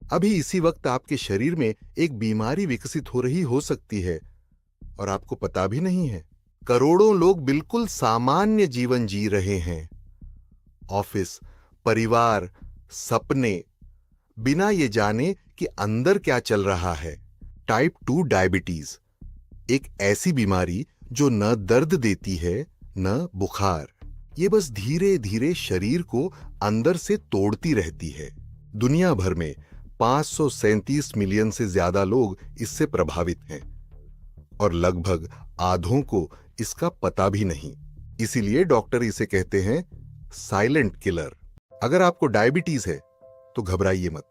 अभी इसी वक्त आपके शरीर में एक बीमारी विकसित हो रही हो सकती है और आपको पता भी नहीं है। करोड़ों लोग बिल्कुल सामान्य जीवन जी रहे हैं। ऑफिस, परिवार, सपने, बिना ये जाने कि अंदर क्या चल रहा है। टाइप 2 डायबिटीज एक ऐसी बीमारी जो न दर्द देती है न बुखार। ये बस धीरे धीरे शरीर को अंदर से तोड़ती रहती है। दुनिया भर में 537 मिलियन से ज्यादा लोग इससे प्रभावित हैं और लगभग आधों को इसका पता भी नहीं। इसीलिए डॉक्टर इसे कहते हैं साइलेंट किलर। अगर आपको डायबिटीज है तो घबराइए मत।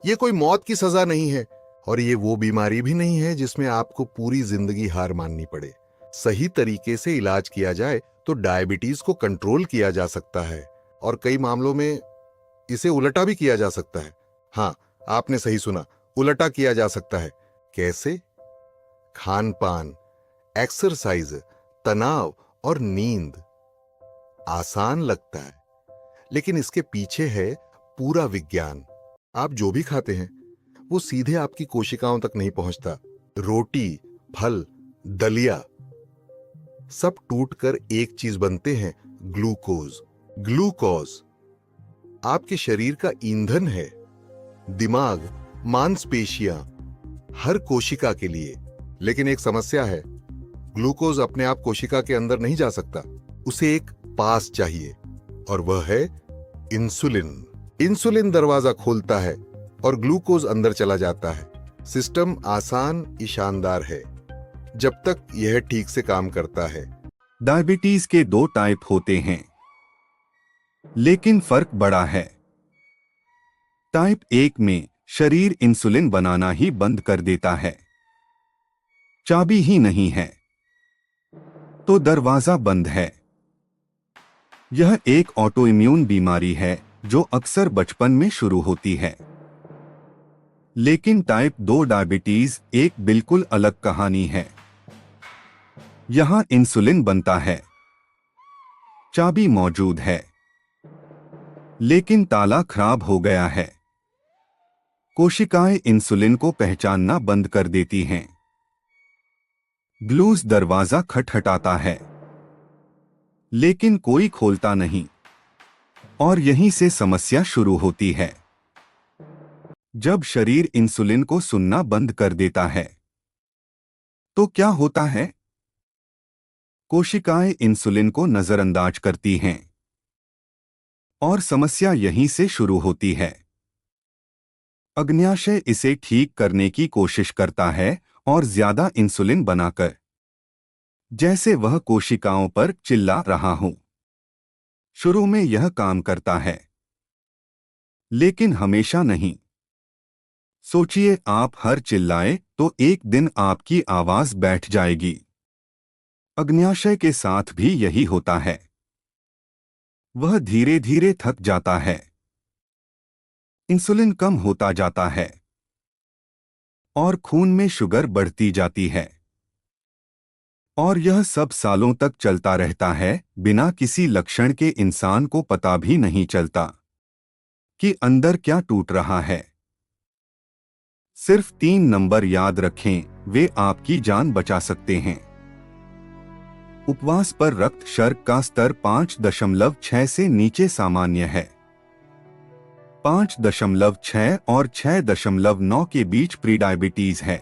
ये कोई मौत की सजा नहीं है और ये वो बीमारी भी नहीं है जिसमें आपको पूरी जिंदगी हार माननी पड़े। सही तरीके से इलाज किया जाए तो डायबिटीज को कंट्रोल किया जा सकता है और कई मामलों में इसे उलटा भी किया जा सकता है। हाँ, आपने सही सुना, उलटा किया जा सकता है। कैसे? खान पान, एक्सरसाइज, तनाव और नींद। आसान लगता है, लेकिन इसके पीछे है पूरा विज्ञान। आप जो भी खाते हैं वो सीधे आपकी कोशिकाओं तक नहीं पहुंचता। रोटी, फल, दलिया सब टूटकर एक चीज बनते हैं, ग्लूकोज। ग्लूकोज आपके शरीर का ईंधन है। दिमाग, मांसपेशियां, हर कोशिका के लिए। लेकिन एक समस्या है, ग्लूकोज अपने आप कोशिका के अंदर नहीं जा सकता। उसे एक पास चाहिए और वह है इंसुलिन। इंसुलिन दरवाजा खोलता है और ग्लूकोज अंदर चला जाता है। सिस्टम आसान, ईशानदार है जब तक यह ठीक से काम करता है। डायबिटीज के 2 टाइप होते हैं, लेकिन फर्क बड़ा है। टाइप 1 में शरीर इंसुलिन बनाना ही बंद कर देता है। चाबी ही नहीं है तो दरवाजा बंद है। यह एक ऑटोइम्यून बीमारी है जो अक्सर बचपन में शुरू होती है। लेकिन टाइप 2 डायबिटीज एक बिल्कुल अलग कहानी है। यहां इंसुलिन बनता है, चाबी मौजूद है, लेकिन ताला खराब हो गया है। कोशिकाएं इंसुलिन को पहचानना बंद कर देती हैं। ग्लूज दरवाजा खटखटाता है, लेकिन कोई खोलता नहीं और यहीं से समस्या शुरू होती है। जब शरीर इंसुलिन को सुनना बंद कर देता है तो क्या होता है? कोशिकाएं इंसुलिन को नजरअंदाज करती हैं और समस्या यहीं से शुरू होती है। अग्न्याशय इसे ठीक करने की कोशिश करता है और ज्यादा इंसुलिन बनाकर, जैसे वह कोशिकाओं पर चिल्ला रहा हो। शुरू में यह काम करता है, लेकिन हमेशा नहीं। सोचिए, आप हर चिल्लाए तो एक दिन आपकी आवाज बैठ जाएगी। अग्न्याशय के साथ भी यही होता है। वह धीरे धीरे थक जाता है, इंसुलिन कम होता जाता है और खून में शुगर बढ़ती जाती है। और यह सब सालों तक चलता रहता है बिना किसी लक्षण के। इंसान को पता भी नहीं चलता कि अंदर क्या टूट रहा है। सिर्फ 3 नंबर याद रखें, वे आपकी जान बचा सकते हैं। उपवास पर रक्त शर्करा का स्तर 5.6 से नीचे सामान्य है। 5.6 और 6.9 के बीच प्रीडायबिटीज है।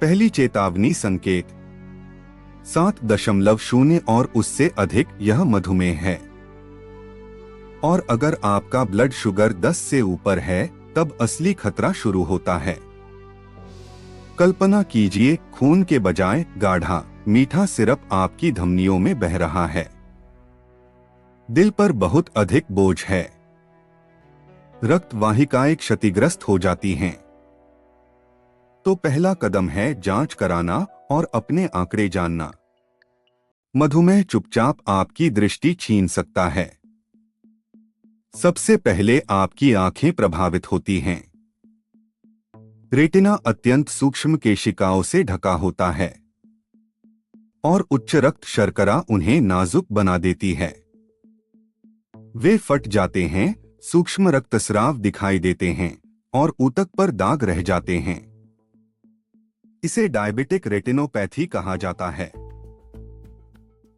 पहली चेतावनी संकेत 7.0 और उससे अधिक, यह मधुमेह है। और अगर आपका ब्लड शुगर 10 से ऊपर है तब असली खतरा शुरू होता है। कल्पना कीजिए, खून के बजाय गाढ़ा मीठा सिरप आपकी धमनियों में बह रहा है। दिल पर बहुत अधिक बोझ है। रक्त वाहिकाएं क्षतिग्रस्त हो जाती हैं। तो पहला कदम है जांच कराना और अपने आंकड़े जानना। मधुमेह चुपचाप आपकी दृष्टि छीन सकता है। सबसे पहले आपकी आंखें प्रभावित होती हैं। रेटिना अत्यंत सूक्ष्म केशिकाओं से ढका होता है और उच्च रक्त शर्करा उन्हें नाजुक बना देती है। वे फट जाते हैं, सूक्ष्म रक्तस्राव दिखाई देते हैं और ऊतक पर दाग रह जाते हैं। इसे डायबिटिक रेटिनोपैथी कहा जाता है।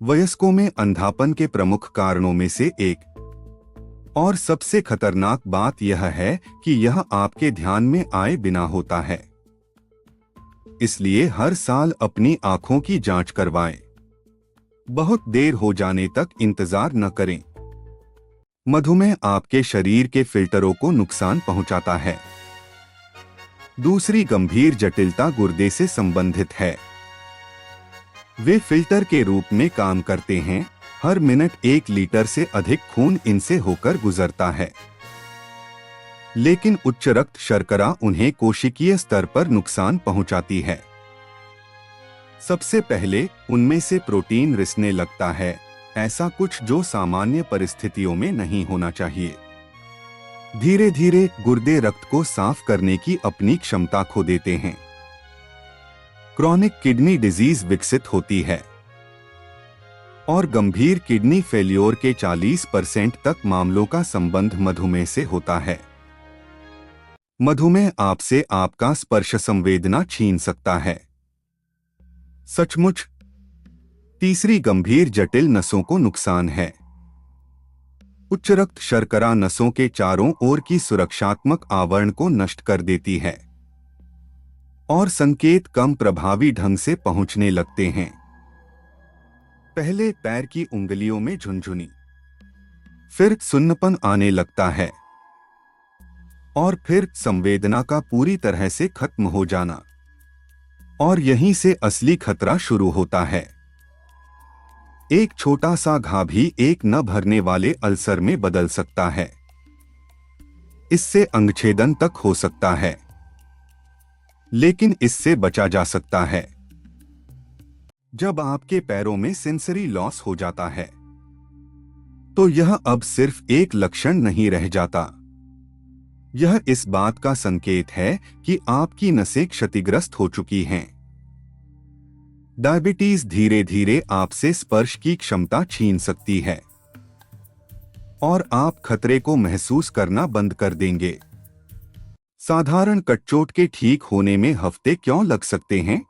वयस्कों में अंधापन के प्रमुख कारणों में से एक और सबसे खतरनाक बात यह है कि यह आपके ध्यान में आए बिना होता है। इसलिए हर साल अपनी आंखों की जांच करवाएं। बहुत देर हो जाने तक इंतजार न करें। मधुमेह आपके शरीर के फिल्टरों को नुकसान पहुंचाता है। दूसरी गंभीर जटिलता गुर्दे से संबंधित है। वे फिल्टर के रूप में काम करते हैं। हर मिनट 1 लीटर से अधिक खून इनसे होकर गुजरता है, लेकिन उच्च रक्त शर्करा उन्हें कोशिकीय स्तर पर नुकसान पहुंचाती है। सबसे पहले उनमें से प्रोटीन रिसने लगता है, ऐसा कुछ जो सामान्य परिस्थितियों में नहीं होना चाहिए। धीरे धीरे गुर्दे रक्त को साफ करने की अपनी क्षमता खो देते हैं। क्रॉनिक किडनी डिजीज विकसित होती है और गंभीर किडनी फेल्योर के 40% तक मामलों का संबंध मधुमेह से होता है। मधुमेह आपसे आपका स्पर्श संवेदना छीन सकता है। सचमुच। तीसरी गंभीर जटिल नसों को नुकसान है। उच्च रक्त शर्करा नसों के चारों ओर की सुरक्षात्मक आवरण को नष्ट कर देती है और संकेत कम प्रभावी ढंग से पहुंचने लगते हैं। पहले पैर की उंगलियों में झुनझुनी, फिर सुन्नपन आने लगता है और फिर संवेदना का पूरी तरह से खत्म हो जाना। और यहीं से असली खतरा शुरू होता है। एक छोटा सा घा भी एक न भरने वाले अल्सर में बदल सकता है। इससे अंगछेदन तक हो सकता है, लेकिन इससे बचा जा सकता है। जब आपके पैरों में सेंसरी लॉस हो जाता है, तो यह अब सिर्फ एक लक्षण नहीं रह जाता। यह इस बात का संकेत है कि आपकी नसें क्षतिग्रस्त हो चुकी हैं। डायबिटीज धीरे धीरे आपसे स्पर्श की क्षमता छीन सकती है और आप खतरे को महसूस करना बंद कर देंगे। साधारण कटचोट के ठीक होने में हफ्ते क्यों लग सकते हैं?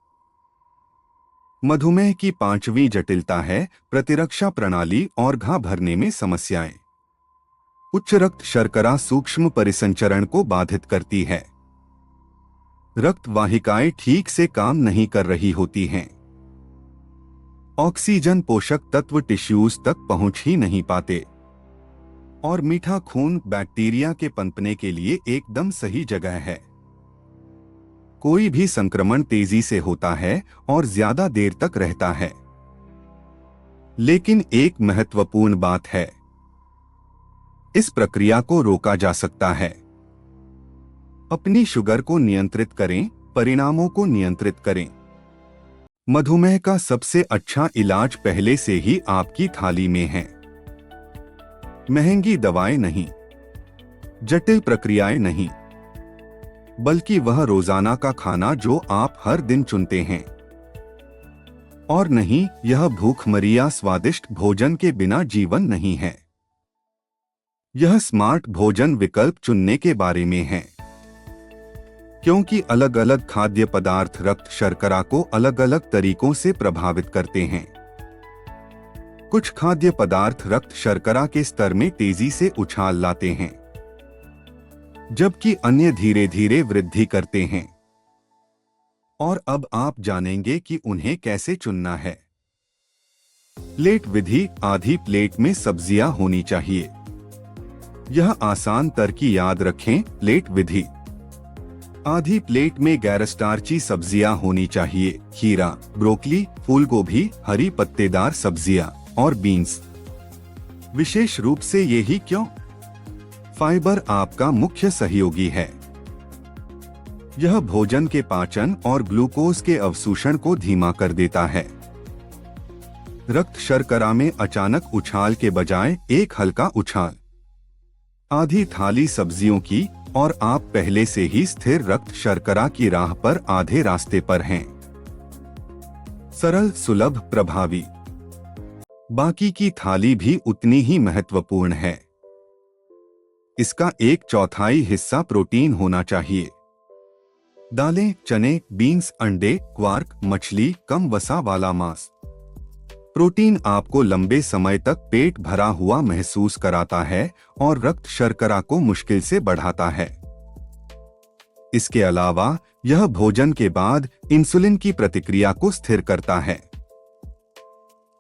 मधुमेह की 5वीं जटिलता है प्रतिरक्षा प्रणाली और घा भरने में समस्याएं। उच्च रक्त शर्करा सूक्ष्म परिसंचरण को बाधित करती है। रक्त वाहिकाएं ठीक से काम नहीं कर रही होती हैं। ऑक्सीजन पोषक तत्व टिश्यूज तक पहुंच ही नहीं पाते और मीठा खून बैक्टीरिया के पनपने के लिए एकदम सही जगह है। कोई भी संक्रमण तेजी से होता है और ज्यादा देर तक रहता है। लेकिन एक महत्वपूर्ण बात है, इस प्रक्रिया को रोका जा सकता है। अपनी शुगर को नियंत्रित करें, परिणामों को नियंत्रित करें। मधुमेह का सबसे अच्छा इलाज पहले से ही आपकी थाली में है। महंगी दवाएं नहीं, जटिल प्रक्रियाएं नहीं, बल्कि वह रोजाना का खाना जो आप हर दिन चुनते हैं। और नहीं, यह भूखमरिया स्वादिष्ट भोजन के बिना जीवन नहीं है। यह स्मार्ट भोजन विकल्प चुनने के बारे में है, क्योंकि अलग अलग खाद्य पदार्थ रक्त शर्करा को अलग अलग तरीकों से प्रभावित करते हैं। कुछ खाद्य पदार्थ रक्त शर्करा के स्तर में तेजी से उछाल लाते हैं, जबकि अन्य धीरे धीरे वृद्धि करते हैं। और अब आप जानेंगे कि उन्हें कैसे चुनना है। प्लेट विधि। आधी प्लेट में सब्जियां होनी चाहिए। यह आसान तरकीब याद रखें। प्लेट विधि। आधी प्लेट में गैर स्टार्ची सब्जियां होनी चाहिए। खीरा, ब्रोकली, फूलगोभी, हरी पत्तेदार सब्जियां और बीन्स। विशेष रूप से यही क्यों? फाइबर आपका मुख्य सहयोगी है। यह भोजन के पाचन और ग्लूकोज के अवशोषण को धीमा कर देता है। रक्त शर्करा में अचानक उछाल के बजाय एक हल्का उछाल। आधी थाली सब्जियों की और आप पहले से ही स्थिर रक्त शर्करा की राह पर आधे रास्ते पर हैं। सरल, सुलभ, प्रभावी। बाकी की थाली भी उतनी ही महत्वपूर्ण है। इसका 1/4 हिस्सा प्रोटीन होना चाहिए। दालें, चने, बीन्स, अंडे, क्वार्क, मछली, कम वसा वाला मांस। प्रोटीन आपको लंबे समय तक पेट भरा हुआ महसूस कराता है और रक्त शर्करा को मुश्किल से बढ़ाता है। इसके अलावा यह भोजन के बाद इंसुलिन की प्रतिक्रिया को स्थिर करता है।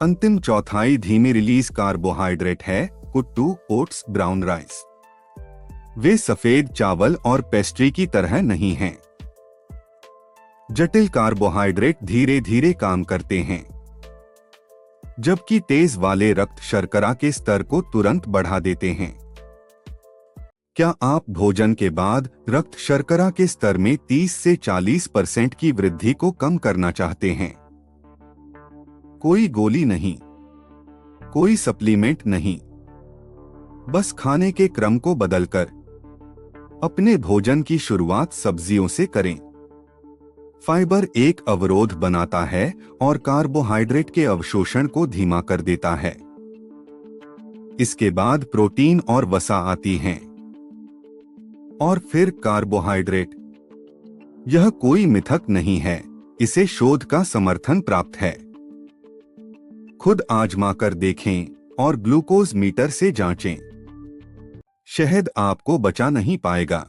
अंतिम चौथाई धीमी रिलीज कार्बोहाइड्रेट है, कुट्टू, ओट्स, ब्राउन राइस। वे सफेद चावल और पेस्ट्री की तरह नहीं हैं। जटिल कार्बोहाइड्रेट धीरे धीरे काम करते हैं, जबकि तेज वाले रक्त शर्करा के स्तर को तुरंत बढ़ा देते हैं। क्या आप भोजन के बाद रक्त शर्करा के स्तर में 30 से 40% की वृद्धि को कम करना चाहते हैं? कोई गोली नहीं, कोई सप्लीमेंट नहीं, बस खाने के क्रम को बदलकर अपने भोजन की शुरुआत सब्जियों से करें। फाइबर एक अवरोध बनाता है और कार्बोहाइड्रेट के अवशोषण को धीमा कर देता है। इसके बाद प्रोटीन और वसा आती हैं, और फिर कार्बोहाइड्रेट। यह कोई मिथक नहीं है, इसे शोध का समर्थन प्राप्त है। खुद आजमा कर देखें और ग्लूकोज मीटर से जांचें। शहद आपको बचा नहीं पाएगा।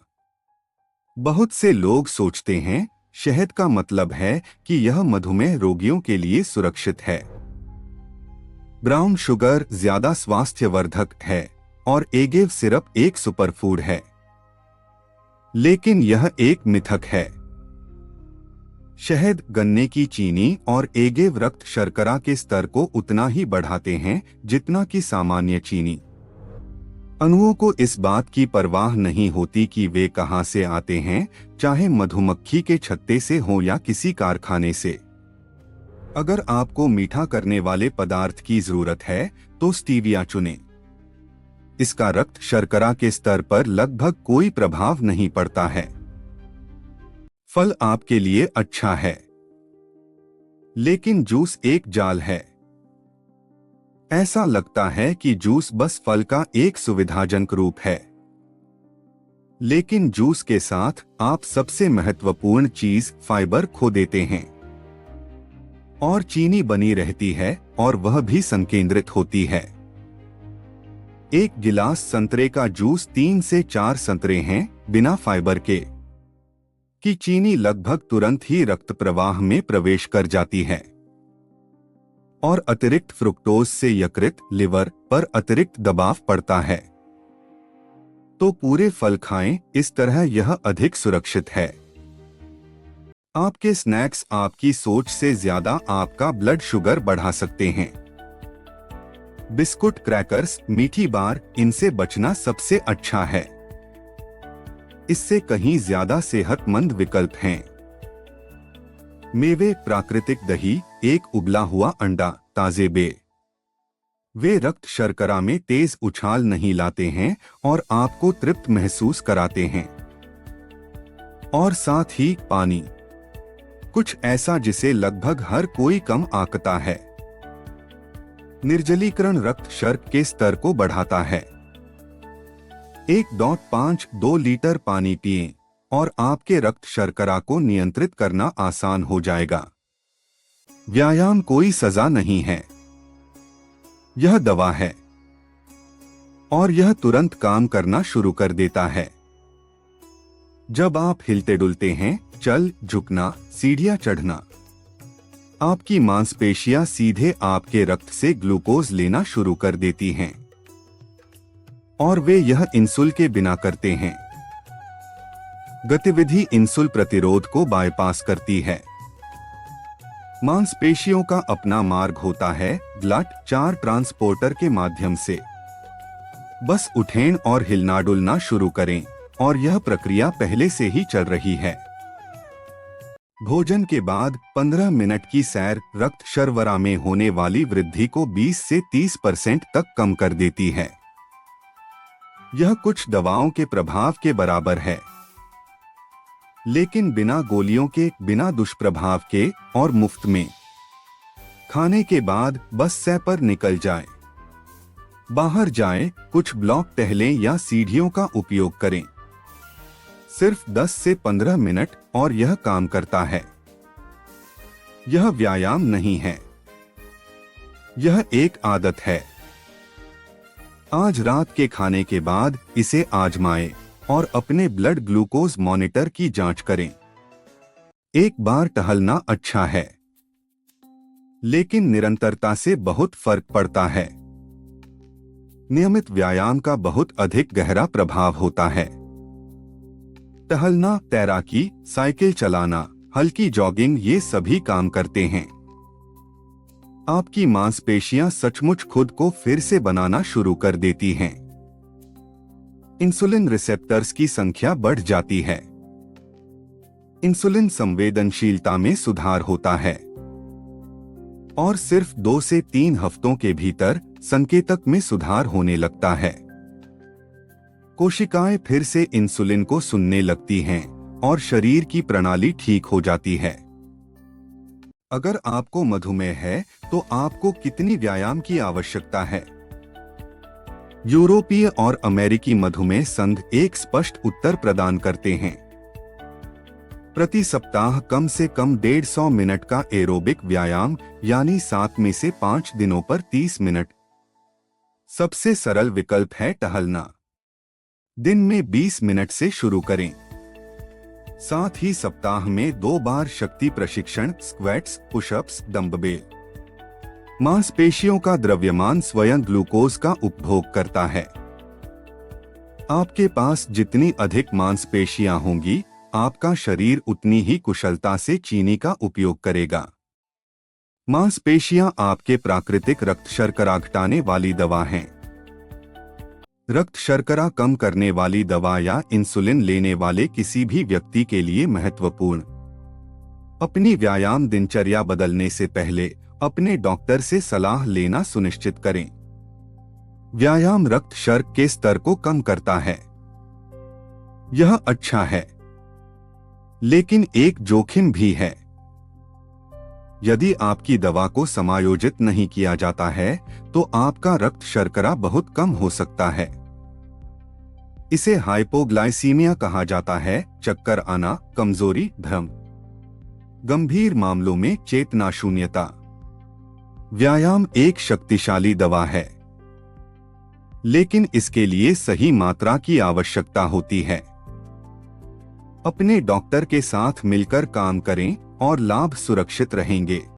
बहुत से लोग सोचते हैं शहद का मतलब है कि यह मधुमेह रोगियों के लिए सुरक्षित है। ब्राउन शुगर ज्यादा स्वास्थ्यवर्धक है और एगेव सिरप एक सुपरफूड है, लेकिन यह एक मिथक है। शहद, गन्ने की चीनी और एगेव रक्त शर्करा के स्तर को उतना ही बढ़ाते हैं जितना कि सामान्य चीनी। अणुओं को इस बात की परवाह नहीं होती कि वे कहां से आते हैं, चाहे मधुमक्खी के छत्ते से हो या किसी कारखाने से। अगर आपको मीठा करने वाले पदार्थ की जरूरत है तो स्टीविया चुनें। इसका रक्त शर्करा के स्तर पर लगभग कोई प्रभाव नहीं पड़ता है। फल आपके लिए अच्छा है, लेकिन जूस एक जाल है। ऐसा लगता है कि जूस बस फल का एक सुविधाजनक रूप है, लेकिन जूस के साथ आप सबसे महत्वपूर्ण चीज फाइबर खो देते हैं, और चीनी बनी रहती है और वह भी संकेंद्रित होती है। एक गिलास संतरे का जूस 3 से 4 संतरे हैं बिना फाइबर के, कि चीनी लगभग तुरंत ही रक्त प्रवाह में प्रवेश कर जाती है, और अतिरिक्त फ्रुक्टोज से यकृत, लिवर पर अतिरिक्त दबाव पड़ता है। तो पूरे फल खाएं, इस तरह यह अधिक सुरक्षित है। आपके स्नैक्स आपकी सोच से ज्यादा आपका ब्लड शुगर बढ़ा सकते हैं। बिस्कुट, क्रैकर्स, मीठी बार, इनसे बचना सबसे अच्छा है। इससे कहीं ज्यादा सेहतमंद विकल्प हैं। मेवे, प्राकृतिक दही, एक उबला हुआ अंडा, ताजे बेर। वे रक्त शर्करा में तेज उछाल नहीं लाते हैं और आपको तृप्त महसूस कराते हैं। और साथ ही पानी, कुछ ऐसा जिसे लगभग हर कोई कम आंकता है। निर्जलीकरण रक्त शर्करा के स्तर को बढ़ाता है। 1.52 लीटर पानी पिएं और आपके रक्त शर्करा को नियंत्रित करना आसान हो जाएगा। व्यायाम कोई सजा नहीं है, यह दवा है, और यह तुरंत काम करना शुरू कर देता है। जब आप हिलते डुलते हैं, चल, झुकना, सीढ़ियां चढ़ना, आपकी मांसपेशियां सीधे आपके रक्त से ग्लूकोज लेना शुरू कर देती हैं, और वे यह इंसुलिन के बिना करते हैं। गतिविधि इंसुलिन प्रतिरोध को बाईपास करती है। मांसपेशियों का अपना मार्ग होता है, ब्लड 4 ट्रांसपोर्टर के माध्यम से। बस उठें और हिलना डुलना शुरू करें, और यह प्रक्रिया पहले से ही चल रही है। भोजन के बाद 15 मिनट की सैर रक्त शर्करा में होने वाली वृद्धि को 20 से 30% तक कम कर देती है। यह कुछ दवाओं के प्रभाव के बराबर है, लेकिन बिना गोलियों के, बिना दुष्प्रभाव के, और मुफ्त में। खाने के बाद बस सैर पर निकल जाएं। बाहर जाएं, कुछ ब्लॉक टहलें या सीढ़ियों का उपयोग करें। सिर्फ 10 से 15 मिनट और यह काम करता है। यह व्यायाम नहीं है, यह एक आदत है। आज रात के खाने के बाद इसे आजमाएं और अपने ब्लड ग्लूकोज मॉनिटर की जांच करें। एक बार टहलना अच्छा है, लेकिन निरंतरता से बहुत फर्क पड़ता है। नियमित व्यायाम का बहुत अधिक गहरा प्रभाव होता है। टहलना, तैराकी, साइकिल चलाना, हल्की जॉगिंग, ये सभी काम करते हैं। आपकी मांसपेशियां सचमुच खुद को फिर से बनाना शुरू कर देती हैं। इंसुलिन रिसेप्टर्स की संख्या बढ़ जाती है। इंसुलिन संवेदनशीलता में सुधार होता है और सिर्फ 2 से 3 हफ्तों के भीतर संकेतक में सुधार होने लगता है। कोशिकाएं फिर से इंसुलिन को सुनने लगती हैं और शरीर की प्रणाली ठीक हो जाती है। अगर आपको मधुमेह है तो आपको कितनी व्यायाम की आवश्यकता है? यूरोपीय और अमेरिकी मधुमेह संघ एक स्पष्ट उत्तर प्रदान करते हैं। प्रति सप्ताह कम से कम 150 मिनट का एरोबिक व्यायाम, यानी 7 में से 5 दिनों पर 30 मिनट। सबसे सरल विकल्प है टहलना। दिन में 20 मिनट से शुरू करें। साथ ही सप्ताह में 2 बार शक्ति प्रशिक्षण, स्क्वैट्स, पुशअप्स, डंबल। मांसपेशियों का द्रव्यमान स्वयं ग्लूकोज का उपभोग करता है। आपके पास जितनी अधिक मांसपेशियां होंगी, आपका शरीर उतनी ही कुशलता से चीनी का उपयोग करेगा। मांसपेशियां आपके प्राकृतिक रक्त शर्करा घटाने वाली दवा हैं। रक्त शर्करा कम करने वाली दवा या इंसुलिन लेने वाले किसी भी व्यक्ति के लिए महत्वपूर्ण। अपनी व्यायाम दिनचर्या बदलने से पहले अपने डॉक्टर से सलाह लेना सुनिश्चित करें। व्यायाम रक्त शर्करा के स्तर को कम करता है। यह अच्छा है, लेकिन एक जोखिम भी है। यदि आपकी दवा को समायोजित नहीं किया जाता है तो आपका रक्त शर्करा बहुत कम हो सकता है। इसे हाइपोग्लाइसीमिया कहा जाता है, चक्कर आना, कमजोरी, भ्रम। गंभीर मामलों में चेतना शून्यता। व्यायाम एक शक्तिशाली दवा है, लेकिन इसके लिए सही मात्रा की आवश्यकता होती है। अपने डॉक्टर के साथ मिलकर काम करें और लाभ सुरक्षित रहेंगे।